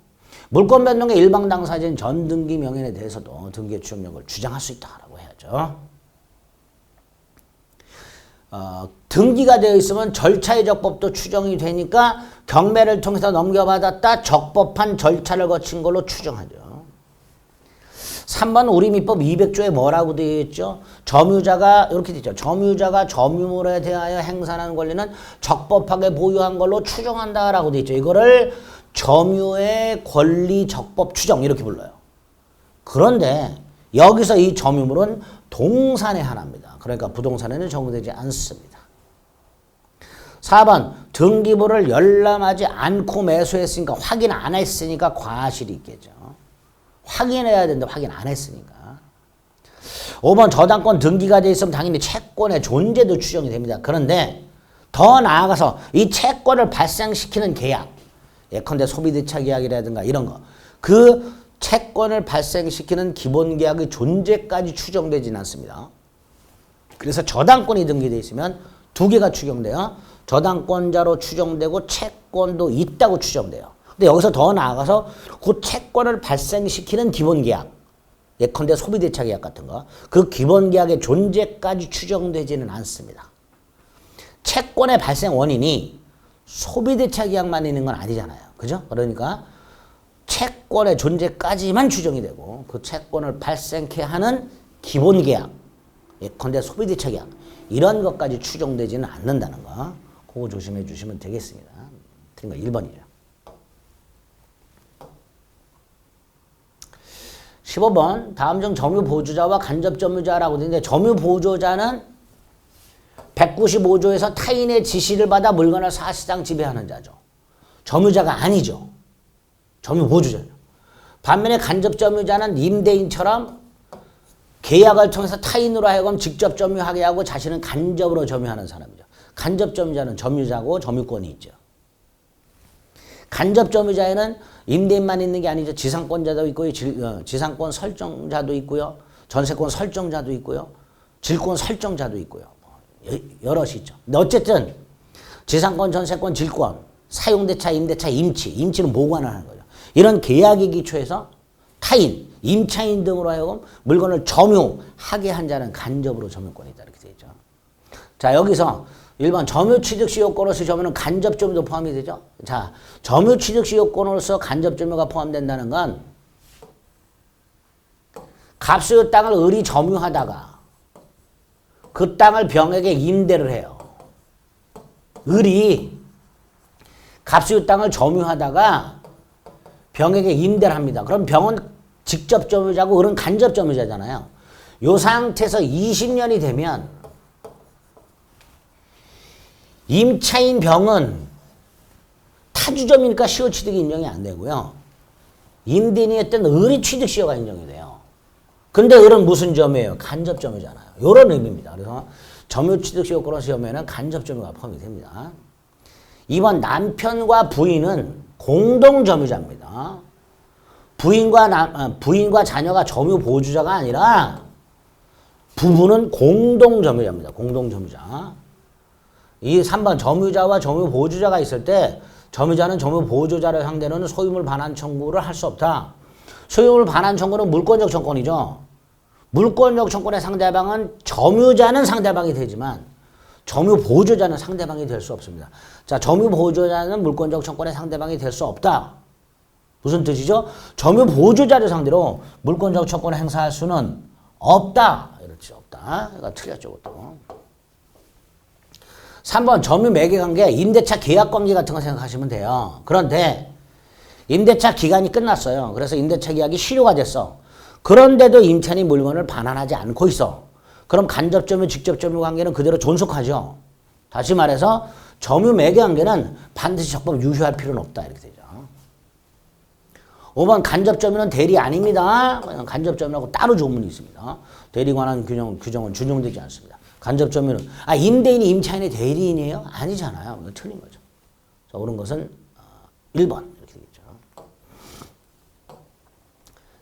물권 변동의 일방 당사자인 전등기 명인에 대해서도 등기의 추정력을 주장할 수 있다라고 해야죠. 등기가 되어 있으면 절차의 적법도 추정이 되니까 경매를 통해서 넘겨받았다. 적법한 절차를 거친 걸로 추정하죠. 3번 우리 민법 200조에 뭐라고 되어 있죠? 점유자가 이렇게 되어 있죠. 점유자가 점유물에 대하여 행사하는 권리는 적법하게 보유한 걸로 추정한다라고 되어 있죠. 이거를 점유의 권리 적법 추정 이렇게 불러요. 그런데 여기서 이 점유물은 동산에 한합니다. 그러니까 부동산에는 적용되지 않습니다. 4번 등기부를 열람하지 않고 매수했으니까 확인 안 했으니까 과실이 있겠죠. 확인해야 되는데 확인 안 했으니까. 5번 저당권 등기가 돼 있으면 당연히 채권의 존재도 추정이 됩니다. 그런데 더 나아가서 이 채권을 발생시키는 계약, 예컨대 소비대차 계약이라든가 이런 거, 그 채권을 발생시키는 기본계약의 존재까지 추정되지는 않습니다. 그래서 저당권이 등기되어 있으면 두 개가 추정돼요. 저당권자로 추정되고 채권도 있다고 추정돼요. 근데 여기서 더 나아가서 그 채권을 발생시키는 기본계약, 예컨대 소비대차 계약 같은 거, 그 기본계약의 존재까지 추정되지는 않습니다. 채권의 발생 원인이 소비대차 계약만 있는 건 아니잖아요. 그죠? 그러니까 채권의 존재까지만 추정이 되고 그 채권을 발생케 하는 기본계약, 예컨대 소비대차 계약 이런 것까지 추정되지는 않는다는 거 그거 조심해 주시면 되겠습니다. 틀린 거 1번이죠. 15번 다음 중 점유보조자와 간접점유자라고 되는데 점유보조자는 195조에서 타인의 지시를 받아 물건을 사실상 지배하는 자죠. 점유자가 아니죠. 점유 보조자죠. 반면에 간접 점유자는 임대인처럼 계약을 통해서 타인으로 하여금 직접 점유하게 하고 자신은 간접으로 점유하는 사람이죠. 간접 점유자는 점유자고 점유권이 있죠. 간접 점유자에는 임대인만 있는 게 아니죠. 지상권자도 있고요. 지상권 설정자도 있고요. 전세권 설정자도 있고요. 질권 설정자도 있고요. 여럿이 있죠. 근데 어쨌든 지상권, 전세권, 질권, 사용대차, 임대차, 임치는 보관을 하는 거죠. 이런 계약의 기초에서 타인, 임차인 등으로 하여금 물건을 점유하게 한 자는 간접으로 점유권이 있다. 이렇게 되어 있죠. 자, 여기서 1번 점유취득시 요건으로서 점유는 간접 점유도 포함이 되죠. 자, 점유취득시 요건으로서 간접 점유가 포함된다는 건 갑수요 땅을 을이 점유하다가 그 땅을 병에게 임대를 해요. 을이 갑수요 땅을 점유하다가 병에게 임대를 합니다. 그럼 병은 직접 점유자고 을은 간접 점유자잖아요. 이 상태에서 20년이 되면 임차인 병은 타주점이니까 시효취득이 인정이 안 되고요. 임대인이 했던 을이 취득시효가 인정이 돼요. 근데 을은 무슨 점이에요? 간접 점유잖아요. 이런 의미입니다. 그래서 점유취득시효 요건으로서 점유에는 간접 점유가 포함이 됩니다. 2번 남편과 부인은 공동점유자입니다. 부인과 자녀가 점유 보주자가 아니라 부부는 공동점유자입니다. 공동점유자. 이 3번 점유자와 점유 보조자가 있을 때 점유자는 점유 보조자를 상대로는 소유물 반환 청구를 할 수 없다. 소유물 반환 청구는 물권적 청구이죠. 물권적 청구의 상대방은 점유자는 상대방이 되지만 점유 보조자는 상대방이 될 수 없습니다. 자, 점유 보조자는 물권적 청구의 상대방이 될 수 없다. 무슨 뜻이죠? 점유 보조자를 상대로 물권적 청구를 행사할 수는 없다. 이렇지 없다. 이거 틀렸죠, 그것도. 3번 점유 매개관계, 임대차 계약관계 같은 거 생각하시면 돼요. 그런데 임대차 기간이 끝났어요. 그래서 임대차 계약이 실효가 됐어. 그런데도 임차인이 물건을 반환하지 않고 있어. 그럼 간접점유, 직접점유 관계는 그대로 존속하죠. 다시 말해서 점유 매개관계는 반드시 적법 유효할 필요는 없다. 이렇게 되죠. 5번 간접점유는 대리 아닙니다. 간접점유하고 따로 조문이 있습니다. 대리 관한 규정은 준용되지 않습니다. 간접점유는 임대인이 임차인의 대리인이에요? 아니잖아요. 이거 틀린 거죠. 자, 옳은 것은 1번 이렇게 되겠죠.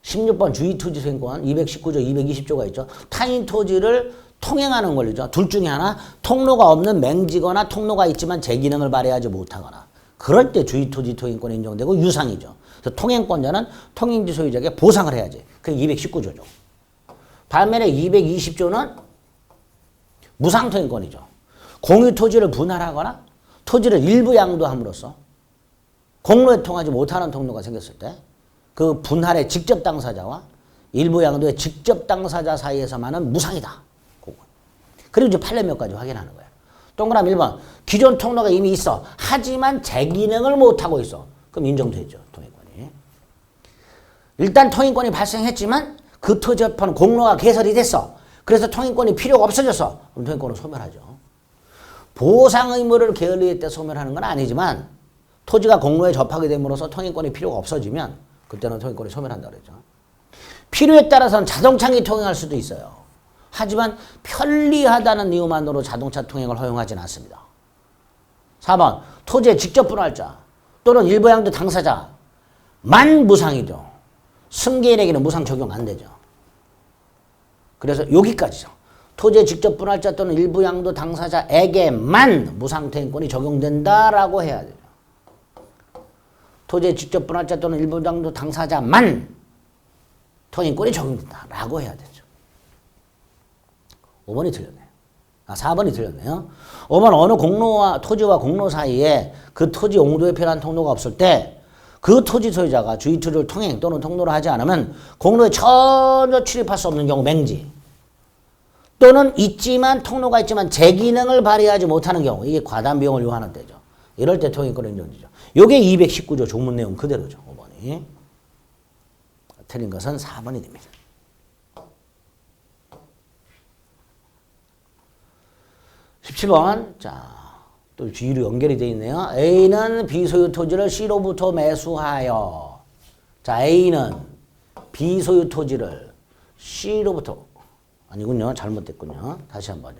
16번 주의토지소행권 219조 220조가 있죠. 타인 토지를 통행하는 권리죠. 둘 중에 하나 통로가 없는 맹지거나 통로가 있지만 제 기능을 발휘하지 못하거나 그럴 때 주의토지 토행권이 인정되고 유상이죠. 그래서 통행권자는 통행지 소유자에게 보상을 해야지. 그게 219조죠. 반면에 220조는 무상통행권이죠. 공유토지를 분할하거나 토지를 일부 양도함으로써 공로에 통하지 못하는 통로가 생겼을 때 그 분할의 직접 당사자와 일부 양도의 직접 당사자 사이에서만은 무상이다. 그리고 이제 판례 몇 가지 확인하는 거예요. 동그라미 1번 기존 통로가 이미 있어. 하지만 제 기능을 못하고 있어. 그럼 인정되죠. 통행권이. 일단 통행권이 발생했지만 그 토지 옆에는 공로가 개설이 됐어. 그래서 통행권이 필요가 없어졌어. 그럼 통행권을 소멸하죠. 보상 의무를 게을리할 때 소멸하는 건 아니지만 토지가 공로에 접하게 됨으로써 통행권이 필요가 없어지면 그때는 통행권이 소멸한다 그랬죠. 필요에 따라서는 자동차기 통행할 수도 있어요. 하지만 편리하다는 이유만으로 자동차 통행을 허용하지는 않습니다. 4번 토지의 직접 분할자 또는 일부 양도 당사자만 무상이죠. 승계인에게는 무상 적용 안 되죠. 그래서 여기까지죠. 토지의 직접 분할자 또는 일부 양도 당사자에게만 무상통행권이 적용된다라고 해야 돼요. 토지의 직접 분할자 또는 일부 양도 당사자만 통행권이 적용된다라고 해야 되죠. 5번이 틀렸네요. 4번이 틀렸네요. 5번 어느 공로와 토지와 공로 사이에 그 토지 용도에 필요한 통로가 없을 때 그 토지 소유자가 주의토지를 통행 또는 통로를 하지 않으면 공로에 전혀 출입할 수 없는 경우 맹지 또는 있지만 통로가 있지만 제 기능을 발휘하지 못하는 경우 이게 과다한 비용을 요하는 때죠. 이럴 때 통행권이 인정되죠. 이게 219조 조문 내용 그대로죠. 5번이. 틀린 것은 4번이 됩니다. 17번. 자, 또 G로 연결이 되어 있네요. A는 비소유 토지를 C로부터 매수하여. 자, A는 비소유 토지를 C로부터. 아니군요. 잘못됐군요. 다시 한번요.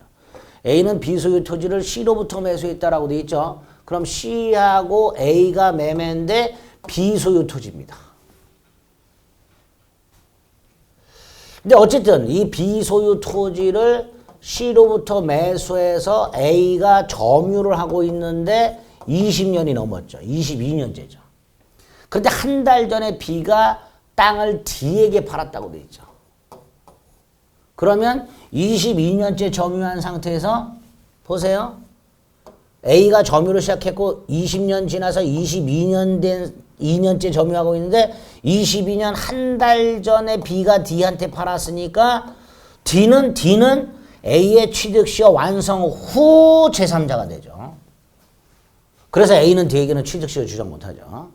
A는 비소유 토지를 C로부터 매수했다라고 되어 있죠. 그럼 C하고 A가 매매인데 비소유 토지입니다. 근데 어쨌든 이 비소유 토지를 C로부터 매수해서 A가 점유를 하고 있는데 20년이 넘었죠. 22년째죠. 그런데 한 달 전에 B가 땅을 D에게 팔았다고 되어 있죠. 그러면 22년째 점유한 상태에서 보세요. A가 점유를 시작했고 20년 지나서 22년 된 2년째 점유하고 있는데 22년 한 달 전에 B가 D한테 팔았으니까 D는 A의 취득시효 완성 후 제3자가 되죠. 그래서 A는 D에게는 취득시효 주장 못하죠.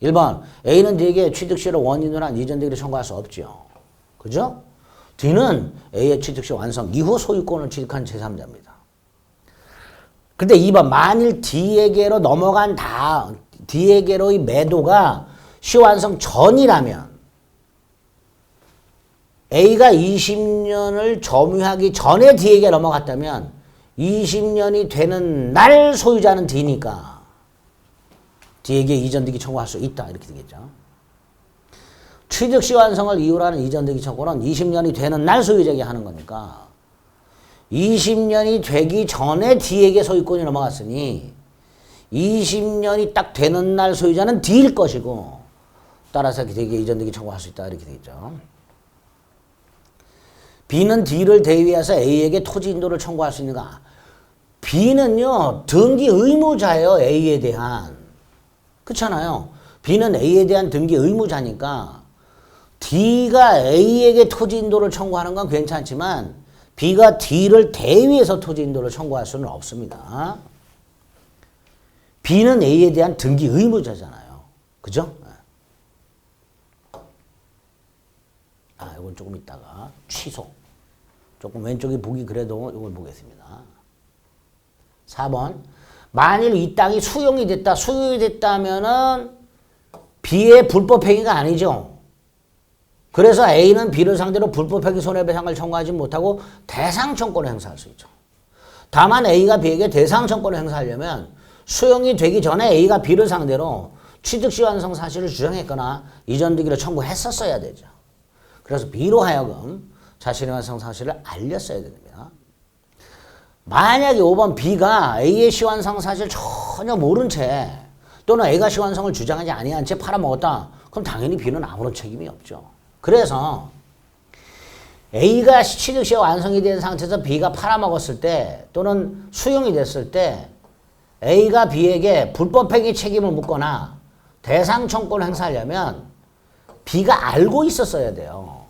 1번 A는 D에게 취득시효를 원인으로 한 이전되기를 청구할 수 없죠. 그죠? D는 A의 취득시효 완성 이후 소유권을 취득한 제3자입니다. 근데 2번 만일 D에게로 넘어간 D에게로의 매도가 시효완성 전이라면 A가 20년을 점유하기 전에 D에게 넘어갔다면 20년이 되는 날 소유자는 D니까 D에게 이전되기 청구할 수 있다. 이렇게 되겠죠. 취득시 완성을 이유로 하는 이전되기 청구는 20년이 되는 날 소유자에게 하는 거니까 20년이 되기 전에 D에게 소유권이 넘어갔으니 20년이 딱 되는 날 소유자는 D일 것이고 따라서 D에게 이전되기 청구할 수 있다. 이렇게 되겠죠. B는 D를 대위해서 A에게 토지 인도를 청구할 수 있는가? B는요. 등기 의무자예요. A에 대한. 그렇잖아요. B는 A에 대한 등기 의무자니까 D가 A에게 토지 인도를 청구하는 건 괜찮지만 B가 D를 대위해서 토지 인도를 청구할 수는 없습니다. B는 A에 대한 등기 의무자잖아요. 그죠? 이건 조금 있다가 취소. 조금 왼쪽에 보기 그래도 이걸 보겠습니다. 4번. 만일 이 땅이 수용이 됐다. 수용이 됐다면은 B의 불법 행위가 아니죠. 그래서 A는 B를 상대로 불법 행위 손해배상을 청구하지 못하고 대상 청구를 행사할 수 있죠. 다만 A가 B에게 대상 청구를 행사하려면 수용이 되기 전에 A가 B를 상대로 취득시 완성 사실을 주장했거나 이전되기를 청구했었어야 되죠. 그래서 B로 하여금 자신의 완성 사실을 알렸어야 됩니다. 만약에 5번 B가 A의 시완성 사실 전혀 모른 채 또는 A가 시완성을 주장하지 아니한 채 팔아먹었다. 그럼 당연히 B는 아무런 책임이 없죠. 그래서 A가 취득시효 완성이 된 상태에서 B가 팔아먹었을 때 또는 수용이 됐을 때 A가 B에게 불법행위 책임을 묻거나 대상 청구를 행사하려면 B가 알고 있었어야 돼요.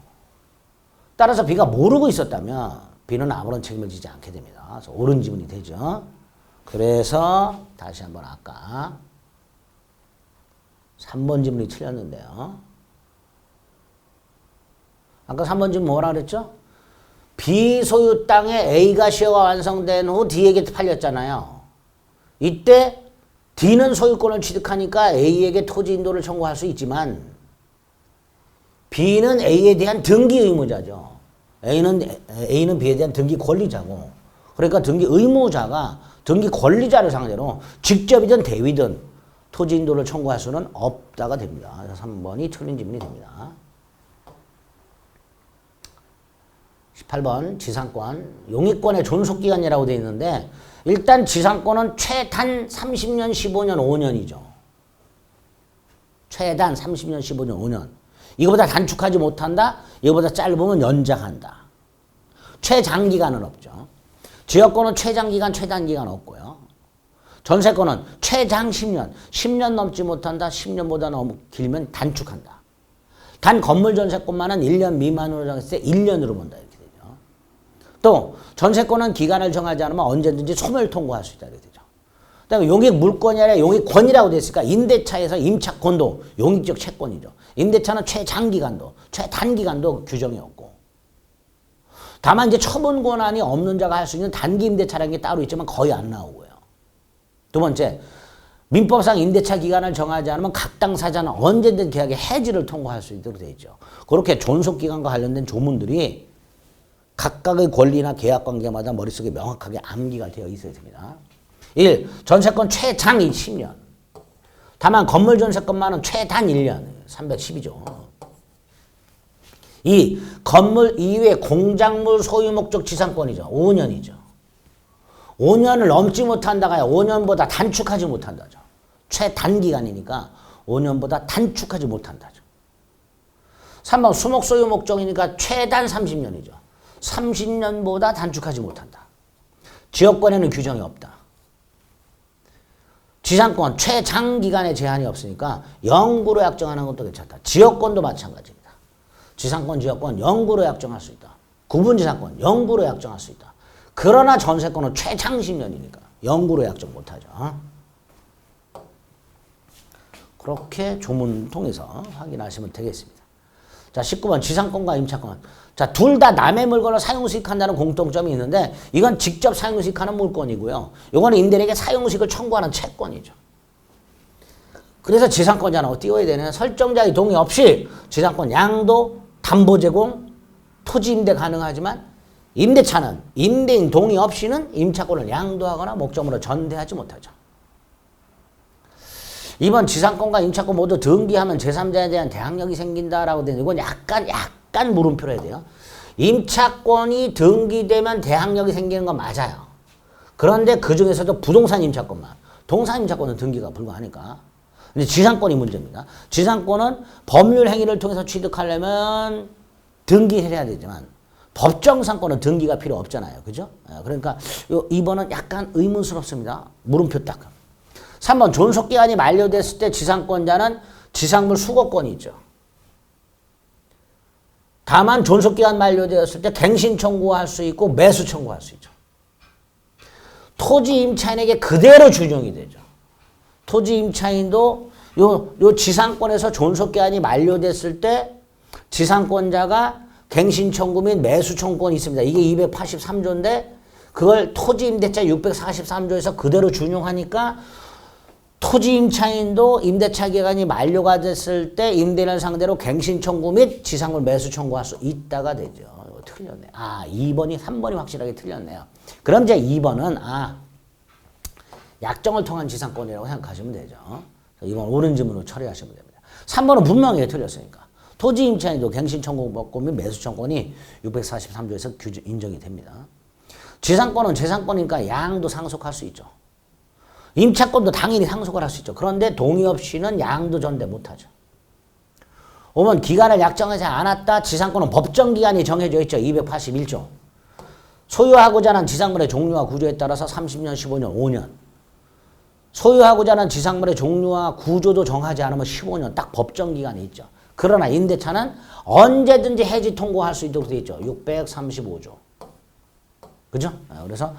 따라서 B가 모르고 있었다면 B는 아무런 책임을 지지 않게 됩니다. 그래서 옳은 지문이 되죠. 그래서 다시 한번 아까 3번 지문이 틀렸는데요. 아까 3번 지문 뭐라 그랬죠? B 소유 땅에 A가 시효가 완성된 후 D에게 팔렸잖아요. 이때 D는 소유권을 취득하니까 A에게 토지 인도를 청구할 수 있지만 B는 A에 대한 등기 의무자죠. A는 B에 대한 등기 권리자고. 그러니까 등기 의무자가 등기 권리자를 상대로 직접이든 대위든 토지 인도를 청구할 수는 없다가 됩니다. 그래서 3번이 틀린 지문이 됩니다. 18번 지상권. 용익권의 존속기간이라고 되어 있는데 일단 지상권은 최단 30년, 15년, 5년이죠. 최단 30년, 15년, 5년. 이거보다 단축하지 못한다. 이거보다 짧으면 연장한다. 최장기간은 없죠. 지역권은 최장기간, 최단기간 없고요. 전세권은 최장 10년, 10년 넘지 못한다. 10년보다 너무 길면 단축한다. 단 건물 전세권만은 1년 미만으로 정했을 때 1년으로 본다. 이렇게 되죠. 또 전세권은 기간을 정하지 않으면 언제든지 소멸 통고할 수 있다. 이렇게 되죠. 그다음에 용익 물권이 아니라 용익권이라고 되어 있으니까 임대차에서 임차권도 용익적 채권이죠. 임대차는 최장기간도 최단기간도 규정이 없고 다만 이제 처분 권한이 없는 자가 할 수 있는 단기 임대차라는 게 따로 있지만 거의 안 나오고요. 두 번째, 민법상 임대차 기간을 정하지 않으면 각 당사자는 언제든 계약의 해지를 통고할 수 있도록 되어 있죠. 그렇게 존속기간과 관련된 조문들이 각각의 권리나 계약 관계마다 머릿속에 명확하게 암기가 되어 있어야 됩니다. 1. 전세권 최장이 10년. 다만 건물 전세권만은 최단 1년. 310이죠. 2. 건물 이외 공작물 소유 목적 지상권이죠. 5년이죠. 5년을 넘지 못한다가 5년보다 단축하지 못한다죠. 최단기간이니까 5년보다 단축하지 못한다죠. 3번 수목 소유 목적이니까 최단 30년이죠. 30년보다 단축하지 못한다. 지역권에는 규정이 없다. 지상권 최장기간에 제한이 없으니까 영구로 약정하는 것도 괜찮다. 지역권도 마찬가지입니다. 지상권, 지역권 영구로 약정할 수 있다. 구분지상권 영구로 약정할 수 있다. 그러나 전세권은 최장 10년이니까 영구로 약정 못하죠. 그렇게 조문 통해서 확인하시면 되겠습니다. 자, 19번 지상권과 임차권. 자, 둘 다 남의 물건을 사용수익한다는 공통점이 있는데 이건 직접 사용수익하는 물건이고요. 이거는 임대인에게 사용수익을 청구하는 채권이죠. 그래서 지상권자는 띄워야 되는 설정자의 동의 없이 지상권 양도, 담보 제공, 토지 임대 가능하지만 임대차는 임대인 동의 없이는 임차권을 양도하거나 목적물로 전대하지 못하죠. 2번 지상권과 임차권 모두 등기하면 제3자에 대한 대항력이 생긴다라고 되는 이건 약간 물음표로 해야 돼요. 임차권이 등기되면 대항력이 생기는 건 맞아요. 그런데 그 중에서도 부동산 임차권만, 동산 임차권은 등기가 불가하니까. 근데 지상권이 문제입니다. 지상권은 법률 행위를 통해서 취득하려면 등기해야 되지만 법정상권은 등기가 필요 없잖아요. 그죠? 그러니까 2번은 약간 의문스럽습니다. 물음표 딱. 3번 존속기간이 만료됐을 때 지상권자는 지상물 수거권이 있죠. 다만 존속기간 만료되었을 때 갱신 청구할 수 있고 매수 청구할 수 있죠. 토지 임차인에게 그대로 준용이 되죠. 토지 임차인도 요 지상권에서 존속기간이 만료됐을 때 지상권자가 갱신 청구 및 매수 청구권이 있습니다. 이게 283조인데 그걸 토지 임대차 643조에서 그대로 준용하니까 토지 임차인도 임대차 기간이 만료가 됐을 때 임대인을 상대로 갱신 청구 및 지상물 매수 청구할 수 있다가 되죠. 틀렸네. 2번이 3번이 확실하게 틀렸네요. 그럼 이제 2번은 약정을 통한 지상권이라고 생각하시면 되죠. 2번 옳은 지문으로 처리하시면 됩니다. 3번은 분명히 틀렸으니까. 토지 임차인도 갱신 청구 및 매수 청구권이 643조에서 인정이 됩니다. 지상권은 재산권이니까 양도 상속할 수 있죠. 임차권도 당연히 상속을 할 수 있죠. 그런데 동의 없이는 양도 전대 못하죠. 5번 기간을 약정하지 않았다. 지상권은 법정기간이 정해져 있죠. 281조. 소유하고자 하는 지상물의 종류와 구조에 따라서 30년, 15년, 5년. 소유하고자 하는 지상물의 종류와 구조도 정하지 않으면 15년 딱 법정기간이 있죠. 그러나 임대차는 언제든지 해지 통고할 수 있도록 되어 있죠. 635조. 그죠? 그래서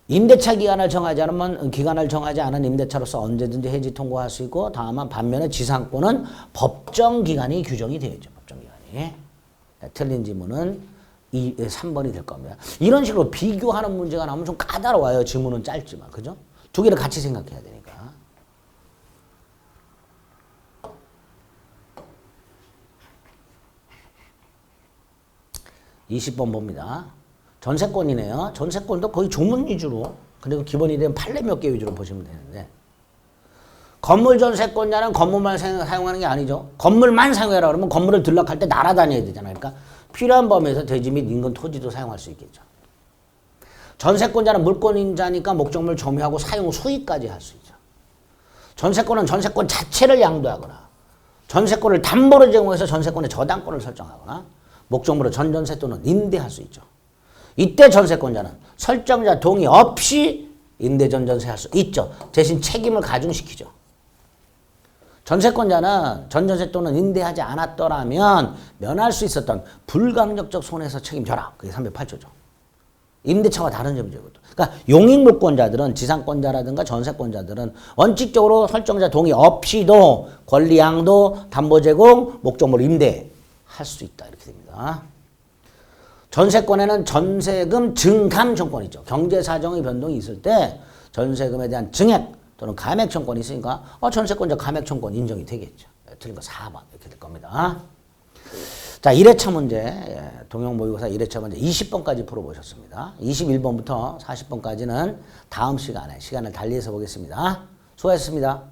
임대차 기간을 정하지 않은 임대차로서 언제든지 해지 통고할 수 있고 다만 반면에 지상권은 법정 기간이 규정이 되어 있죠. 법정 기간이. 틀린 지문은 3번이 될 겁니다. 이런 식으로 비교하는 문제가 나오면 좀 까다로워요. 지문은 짧지만. 그죠? 두 개를 같이 생각해야 되니까. 20번 봅니다. 전세권이네요. 전세권도 거의 조문 위주로, 그리고 기본이 된 판례 몇 개 위주로 보시면 되는데, 건물 전세권자는 건물만 사용하는 게 아니죠. 건물만 사용해라 그러면 건물을 들락할 때 날아다녀야 되잖아요. 그러니까 필요한 범위에서 대지 및 인근 토지도 사용할 수 있겠죠. 전세권자는 물권인자니까 목적물 점유하고 사용 수익까지 할 수 있죠. 전세권은 전세권 자체를 양도하거나 전세권을 담보로 제공해서 전세권의 저당권을 설정하거나 목적물을 전전세 또는 임대할 수 있죠. 이때 전세권자는 설정자 동의 없이 임대 전전세 할 수 있죠. 대신 책임을 가중시키죠. 전세권자는 전전세 또는 임대하지 않았더라면 면할 수 있었던 불강력적 손해에서 책임져라. 그게 308조죠. 임대차와 다른 점이죠. 이것도. 그러니까 용익물권자들은 지상권자라든가 전세권자들은 원칙적으로 설정자 동의 없이도 권리 양도, 담보 제공, 목적물 임대할 수 있다. 이렇게 됩니다. 전세권에는 전세금 증감 청권이 있죠. 경제사정의 변동이 있을 때 전세금에 대한 증액 또는 감액 청권이 있으니까 전세권자 감액 청권 인정이 되겠죠. 틀린 거 4번 이렇게 될 겁니다. 자, 1회차 문제, 동형모의고사 1회차 문제 20번까지 풀어보셨습니다. 21번부터 40번까지는 다음 시간에 시간을 달리해서 보겠습니다. 수고하셨습니다.